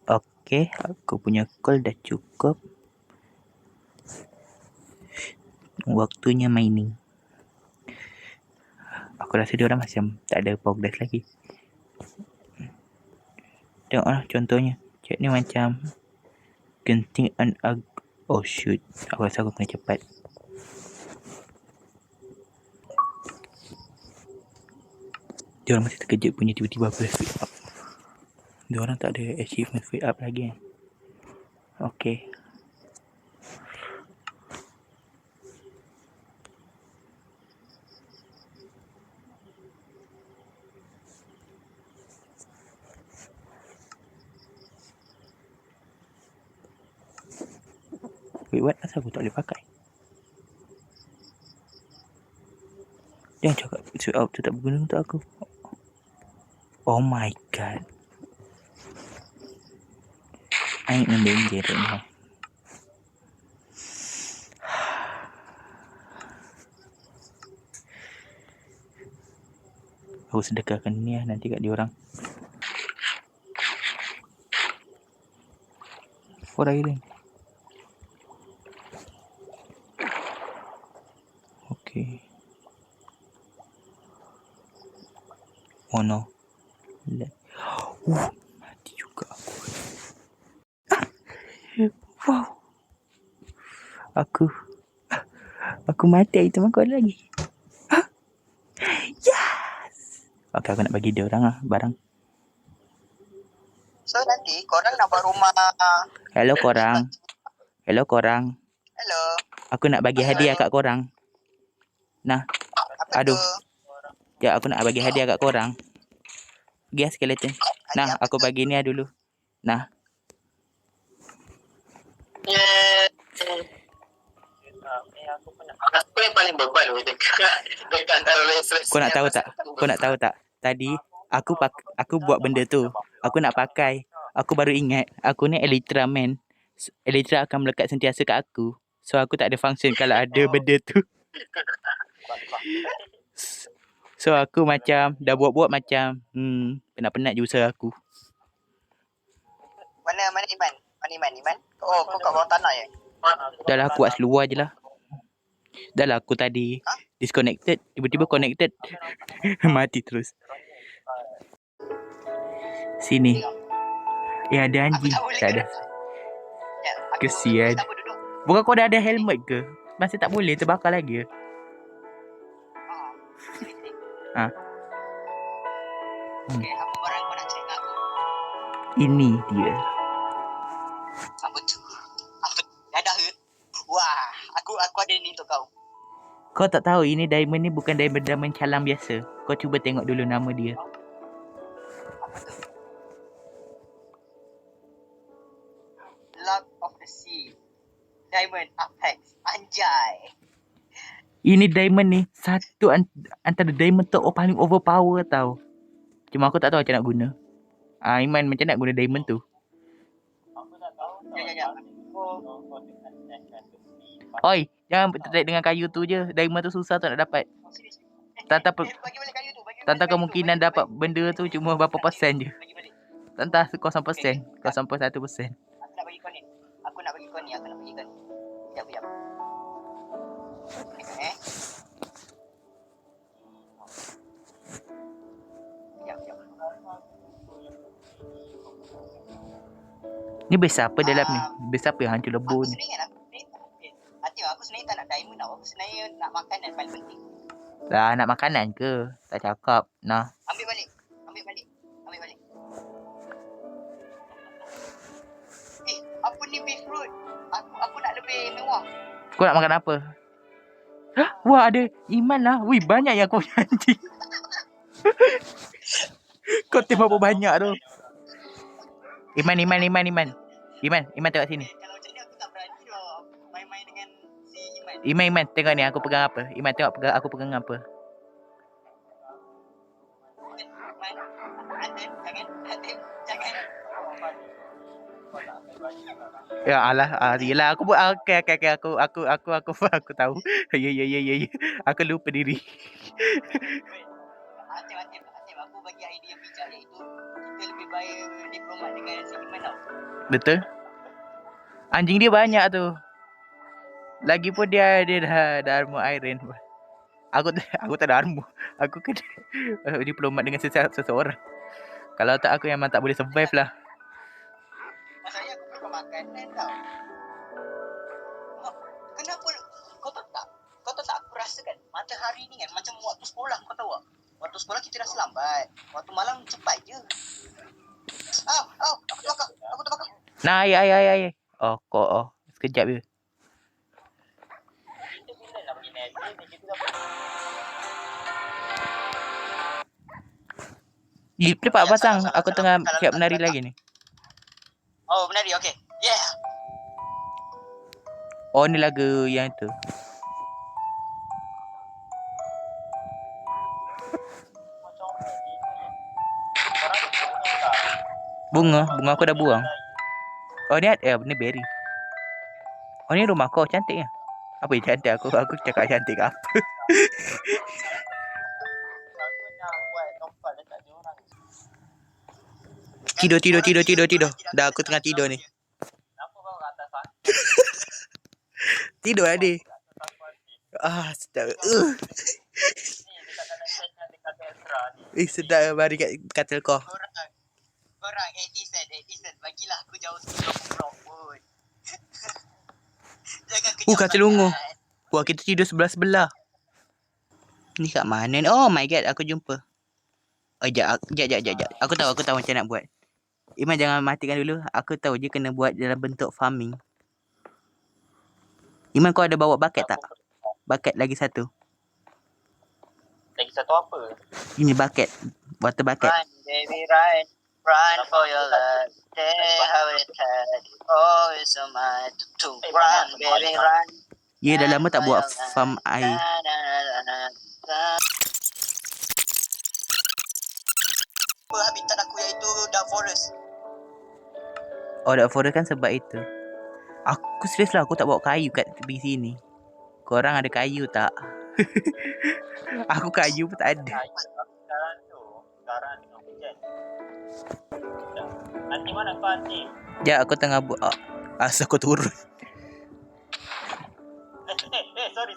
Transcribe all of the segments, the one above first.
Okey, aku punya call dah cukup. Waktunya mining. Aku rasa dia orang macam tak ada progress lagi. Tengoklah contohnya. Chat ni macam genting oh shoot. Aku rasa aku kena cepat. Dia orang masih terkejut punya tiba-tiba aku dah speed up. Dia orang tak ada achievement speed up lagi. Okey. Wait, what? Asal aku tak boleh pakai? Jangan cakap speed up tu tak berguna untuk aku. Oh my god. I am in danger right now. Aku sedekahkan ni lah nanti kat dia orang. What are you doing? Okay. Oh no. Mati juga aku. Wow. Aku mati, item aku ada lagi. Yes. Okay, aku nak bagi dia orang lah barang. So nanti korang nak buat rumah. Hello korang. Hello. Aku nak bagi hadiah kat korang. Nah. Apa Aduh. tu? Ya, aku nak bagi hadiah kat korang. Pergi skeleton. Nah, aku bagi ni lah dulu. Nah. Aku yang paling beban dekat antara race. Kau nak tahu tak? Tadi aku buat benda tu. Aku nak pakai. Aku baru ingat aku ni Elytra man. Elytra akan melekat sentiasa kat aku. So aku tak ada function kalau ada benda tu. So aku macam dah buat-buat macam penat-penat je usaha aku. Mana Iman? Oh, kau kat bawah tanah ya? Dah lah aku buat seluar je lah. Dah lah aku tadi disconnected. Tiba-tiba connected. Mati terus. Sini. Ada anjing. Tak ada. Kesian. Bukan kau dah ada helmet ke? Masih tak boleh terbakar lagi. Okay, apa barang kau nak cerita aku? Ini dia. Apa tu? Dadah ke? Wah, aku ada ni untuk kau. Kau tak tahu ini diamond ni bukan diamond calang biasa. Kau cuba tengok dulu nama dia. Apa tu? Luck of the Sea. Diamond Apex. Anjay. Ini diamond ni satu antara diamond tu paling overpower tau. Cuma aku tak tahu macam nak guna. Iman macam nak guna diamond tu. Ya. Oi, jangan tertarik dengan kayu tu je. Diamond tu susah tu nak dapat. Tanta kemungkinan dapat benda tu cuma berapa persen je. Tanta 0%, 0.1%. Aku nak bagi kau ni. Sekejap. Ni base apa dalam ni? Base apa yang hancur lebu ni? Aku sebenarnya tak nak diamond tau. Aku sebenarnya nak makanan paling penting. Dah nak makanan ke? Tak cakap. Nah. Ambil balik. Apa ni beef root? Aku nak lebih mewah. Kau nak makan apa? Wah, ada Iman lah. Wih, banyak yang kau punya anjing. Kau tengok berapa banyak tu. Iman tengok sini. Kalau macam ni aku tak berani dah main-main dengan si Iman. Iman tengok ni aku pegang apa. Iman tengok aku pegang apa. Jangan. Ya alah, yelah aku buat okey aku tahu. Ya. Aku lupa diri. Atim, aku bagi idea yang bijak iaitu kita lebih baik diplomat dengan si Iman tau. Betul. Anjing dia banyak tu. Lagipun dia dah armor iron. Aku tak ada armor. Aku kena diplomat dengan seseorang. Kalau tak aku memang tak boleh survive lah. Masalahnya aku belum makan tau. Kenapa kau tahu tak? Kau tahu tak aku rasakan matahari ni kan macam waktu sekolah, kau tahu tak? Waktu sekolah kita dah selambat. Waktu malam cepat je. Aku terbakar. Nah, ay. Sekejap je. Kita bila nak pergi naik ni kita dah. Cepat pasang. Aku tengah siap menari lagi ni. Oh, menari. Okey. Yeah. Oh, ni lagu yang tu. Bunga aku dah buang. Oh, ni berry. Oh, ni rumah kau cantiknya. Apa yang cantik aku cakap cantik ke apa? Tidur. Dah aku tengah tidur ni. Kenapa kau kat atas sana? Tidur adik. Sedap. Ni dekat dalam set dekat Ezra ni. Sedap bari kat katil kau. Korang 80 cent. Bagilah aku jauh sikit aku pun. Jangan kejap. Katil ungu. Wah, kita tidur sebelah-sebelah. Ni kat mana ni? Oh my god, aku jumpa. Oh, jap. Aku tahu macam nak buat. Iman jangan matikan dulu. Aku tahu je kena buat dalam bentuk farming. Iman kau ada bawa bucket tak? Bucket lagi satu. Lagi satu apa? Ini bucket. Water bucket. Run, baby, run. Run for your love. Stay how it had. Oh, it's so much to run, baby, run. Ya, dah lama tak buat farm air. Habitat aku iaitu Dark Forest. Oh, Dark Forest kan sebab itu. Aku serius lah, aku tak bawa kayu kat tepi sini. Korang ada kayu tak? Aku kayu pun tak ada. Sekarang tengah hujan. Nanti mana kau nanti? Ya, aku tengah buat. Asal aku turun. Sorry.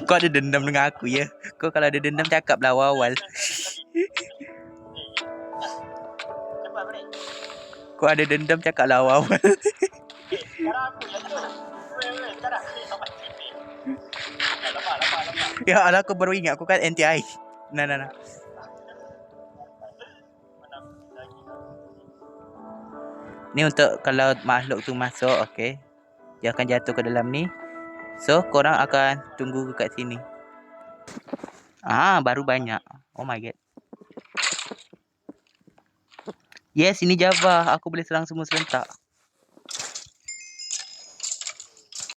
Kau ada dendam dengan aku ya? Kau kalau ada dendam cakap lah awal-awal. Cepat balik. Kau ada dendam cakap lah awal-awal. Sekarang aku yang tu. Sekarang aku yang mati. Lama. Ya Allah, aku baru ingat aku kan anti air. Nah. Ni untuk kalau makhluk tu masuk, okey. Dia akan jatuh ke dalam ni. So, korang akan tunggu kat sini. Baru banyak. Oh my god. Yes, ini Java. Aku boleh serang semua serentak.